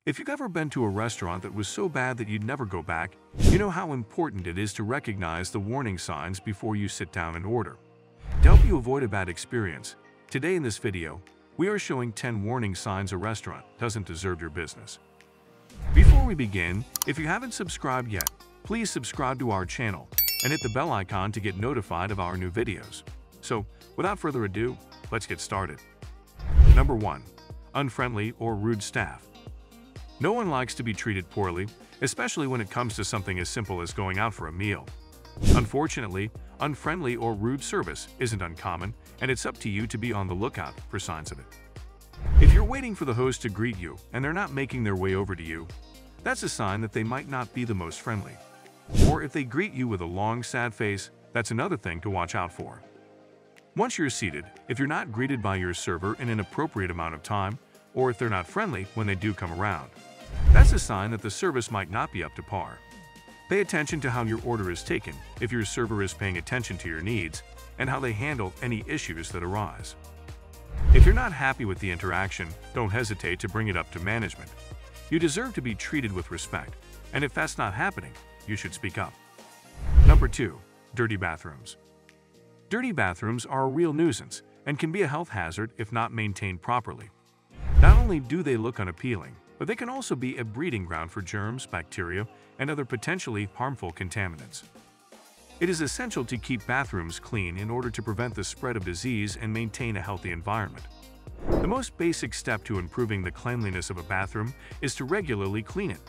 If you've ever been to a restaurant that was so bad that you'd never go back, you know how important it is to recognize the warning signs before you sit down and order. To help you avoid a bad experience, today in this video, we are showing 10 warning signs a restaurant doesn't deserve your business. Before we begin, if you haven't subscribed yet, please subscribe to our channel and hit the bell icon to get notified of our new videos. So, without further ado, let's get started. Number 1. Unfriendly or rude staff. No one likes to be treated poorly, especially when it comes to something as simple as going out for a meal. Unfortunately, unfriendly or rude service isn't uncommon, and it's up to you to be on the lookout for signs of it. If you're waiting for the host to greet you and they're not making their way over to you, that's a sign that they might not be the most friendly. Or if they greet you with a long, sad face, that's another thing to watch out for. Once you're seated, if you're not greeted by your server in an appropriate amount of time, or if they're not friendly when they do come around, that's a sign that the service might not be up to par. Pay attention to how your order is taken, if your server is paying attention to your needs, and how they handle any issues that arise. If you're not happy with the interaction, don't hesitate to bring it up to management. You deserve to be treated with respect, and if that's not happening, you should speak up. Number 2. Dirty bathrooms. Dirty bathrooms are a real nuisance and can be a health hazard if not maintained properly. Not only do they look unappealing, but they can also be a breeding ground for germs, bacteria, and other potentially harmful contaminants. It is essential to keep bathrooms clean in order to prevent the spread of disease and maintain a healthy environment. The most basic step to improving the cleanliness of a bathroom is to regularly clean it.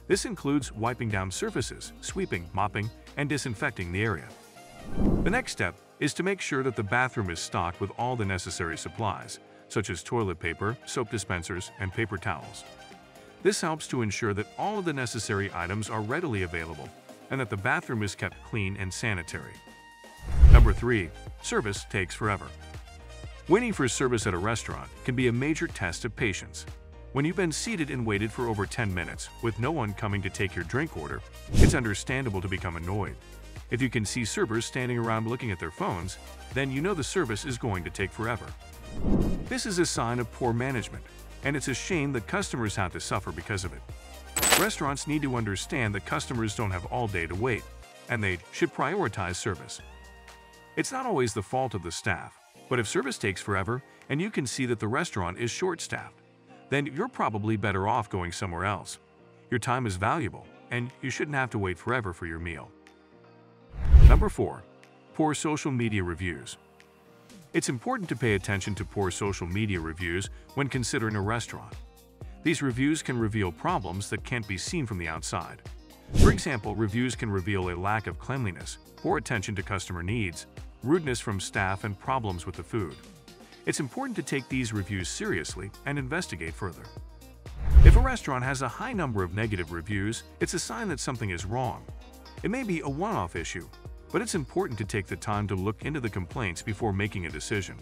This includes wiping down surfaces, sweeping, mopping, and disinfecting the area. The next step is to make sure that the bathroom is stocked with all the necessary supplies, such as toilet paper, soap dispensers, and paper towels. This helps to ensure that all of the necessary items are readily available and that the bathroom is kept clean and sanitary. Number 3. Service takes forever. Waiting for service at a restaurant can be a major test of patience. When you've been seated and waited for over 10 minutes with no one coming to take your drink order, it's understandable to become annoyed. If you can see servers standing around looking at their phones, then you know the service is going to take forever. This is a sign of poor management, and it's a shame that customers have to suffer because of it. Restaurants need to understand that customers don't have all day to wait, and they should prioritize service. It's not always the fault of the staff, but if service takes forever and you can see that the restaurant is short-staffed, then you're probably better off going somewhere else. Your time is valuable, and you shouldn't have to wait forever for your meal. Number 4. Poor social media reviews. It's important to pay attention to poor social media reviews when considering a restaurant. These reviews can reveal problems that can't be seen from the outside. For example, reviews can reveal a lack of cleanliness, poor attention to customer needs, rudeness from staff, and problems with the food. It's important to take these reviews seriously and investigate further. If a restaurant has a high number of negative reviews, it's a sign that something is wrong. It may be a one-off issue, but it's important to take the time to look into the complaints before making a decision.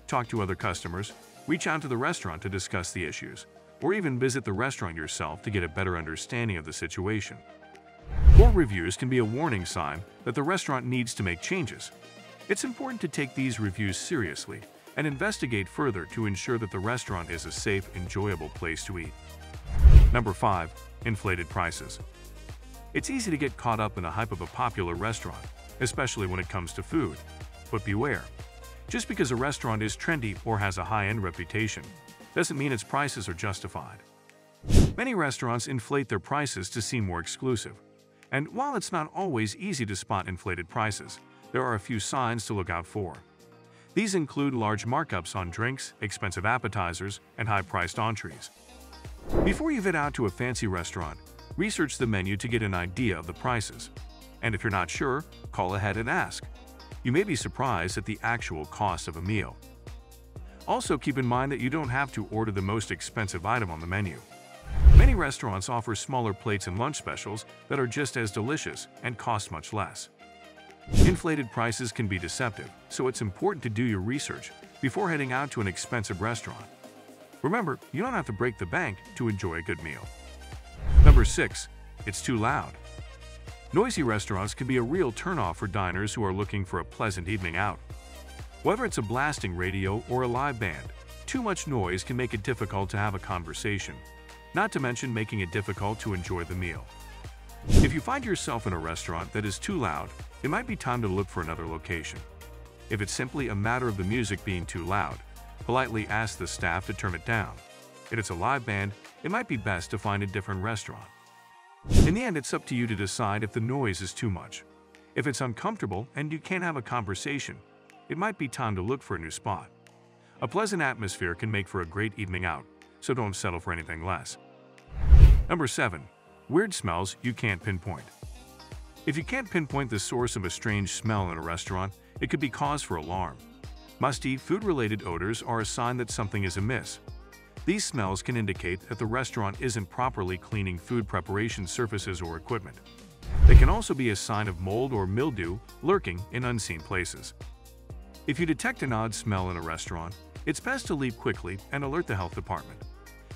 Talk to other customers, reach out to the restaurant to discuss the issues, or even visit the restaurant yourself to get a better understanding of the situation. Poor reviews can be a warning sign that the restaurant needs to make changes. It's important to take these reviews seriously and investigate further to ensure that the restaurant is a safe, enjoyable place to eat. Number 5. Inflated prices. It's easy to get caught up in the hype of a popular restaurant, especially when it comes to food. But beware. Just because a restaurant is trendy or has a high-end reputation doesn't mean its prices are justified. Many restaurants inflate their prices to seem more exclusive. And while it's not always easy to spot inflated prices, there are a few signs to look out for. These include large markups on drinks, expensive appetizers, and high-priced entrees. Before you head out to a fancy restaurant, research the menu to get an idea of the prices. And if you're not sure, call ahead and ask. You may be surprised at the actual cost of a meal. Also, keep in mind that you don't have to order the most expensive item on the menu. Many restaurants offer smaller plates and lunch specials that are just as delicious and cost much less. Inflated prices can be deceptive, so it's important to do your research before heading out to an expensive restaurant. Remember, you don't have to break the bank to enjoy a good meal. Number 6. It's too loud. Noisy restaurants can be a real turnoff for diners who are looking for a pleasant evening out. Whether it's a blasting radio or a live band, too much noise can make it difficult to have a conversation. not to mention making it difficult to enjoy the meal. If you find yourself in a restaurant that is too loud, it might be time to look for another location. If it's simply a matter of the music being too loud, politely ask the staff to turn it down. If it's a live band, it might be best to find a different restaurant. In the end, it's up to you to decide if the noise is too much. If it's uncomfortable and you can't have a conversation, it might be time to look for a new spot. A pleasant atmosphere can make for a great evening out, so don't settle for anything less. Number 7. Weird smells you can't pinpoint. If you can't pinpoint the source of a strange smell in a restaurant, it could be cause for alarm. Musty, food-related odors are a sign that something is amiss. These smells can indicate that the restaurant isn't properly cleaning food preparation surfaces or equipment. They can also be a sign of mold or mildew lurking in unseen places. If you detect an odd smell in a restaurant, it's best to leave quickly and alert the health department.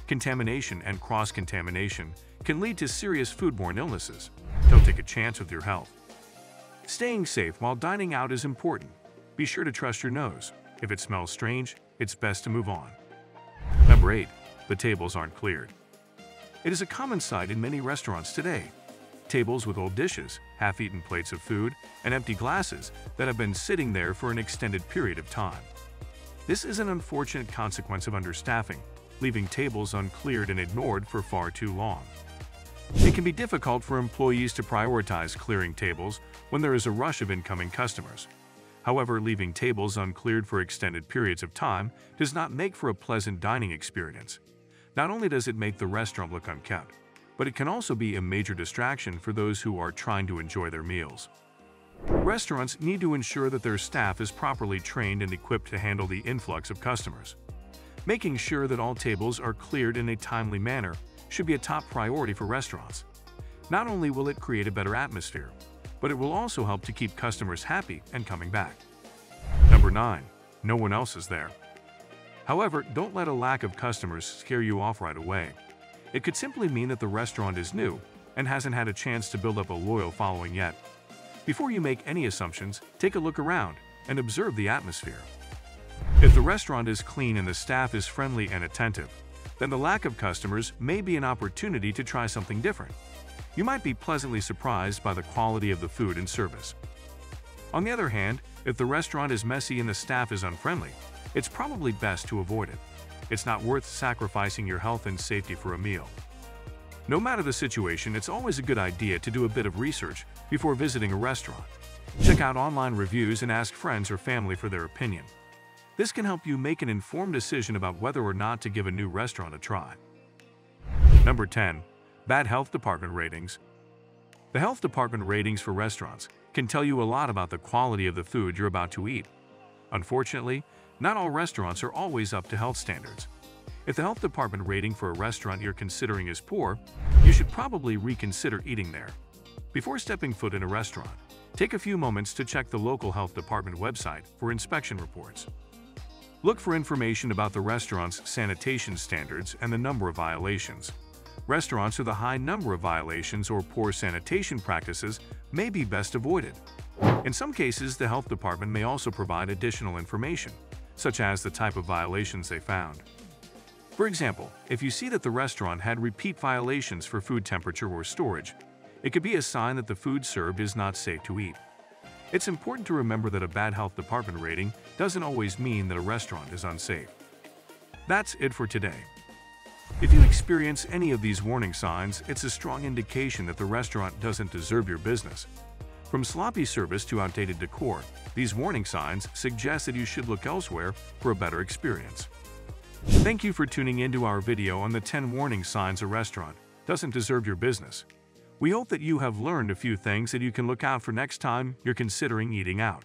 Contamination and cross-contamination can lead to serious foodborne illnesses. Don't take a chance with your health. Staying safe while dining out is important. Be sure to trust your nose. If it smells strange, it's best to move on. Number 8. The tables aren't cleared. It is a common sight in many restaurants today. Tables with old dishes, half-eaten plates of food, and empty glasses that have been sitting there for an extended period of time. This is an unfortunate consequence of understaffing, leaving tables uncleared and ignored for far too long. It can be difficult for employees to prioritize clearing tables when there is a rush of incoming customers. However, leaving tables uncleared for extended periods of time does not make for a pleasant dining experience. Not only does it make the restaurant look unkempt, but it can also be a major distraction for those who are trying to enjoy their meals. Restaurants need to ensure that their staff is properly trained and equipped to handle the influx of customers. Making sure that all tables are cleared in a timely manner should be a top priority for restaurants. Not only will it create a better atmosphere, but it will also help to keep customers happy and coming back. Number 9. No one else is there. However, don't let a lack of customers scare you off right away. It could simply mean that the restaurant is new and hasn't had a chance to build up a loyal following yet. Before you make any assumptions, take a look around and observe the atmosphere. If the restaurant is clean and the staff is friendly and attentive, then the lack of customers may be an opportunity to try something different. You might be pleasantly surprised by the quality of the food and service. On the other hand, if the restaurant is messy and the staff is unfriendly, it's probably best to avoid it. It's not worth sacrificing your health and safety for a meal. No matter the situation, it's always a good idea to do a bit of research before visiting a restaurant. Check out online reviews and ask friends or family for their opinion. This can help you make an informed decision about whether or not to give a new restaurant a try. Number 10. Bad health department ratings. The health department ratings for restaurants can tell you a lot about the quality of the food you're about to eat. Unfortunately, not all restaurants are always up to health standards. If the health department rating for a restaurant you're considering is poor, you should probably reconsider eating there. Before stepping foot in a restaurant, take a few moments to check the local health department website for inspection reports. Look for information about the restaurant's sanitation standards and the number of violations. Restaurants with a high number of violations or poor sanitation practices may be best avoided. In some cases, the health department may also provide additional information, such as the type of violations they found. For example, if you see that the restaurant had repeat violations for food temperature or storage, it could be a sign that the food served is not safe to eat. It's important to remember that a bad health department rating doesn't always mean that a restaurant is unsafe. That's it for today. If you experience any of these warning signs, it's a strong indication that the restaurant doesn't deserve your business. From sloppy service to outdated decor, these warning signs suggest that you should look elsewhere for a better experience. Thank you for tuning into our video on the 10 warning signs a restaurant doesn't deserve your business. We hope that you have learned a few things that you can look out for next time you're considering eating out.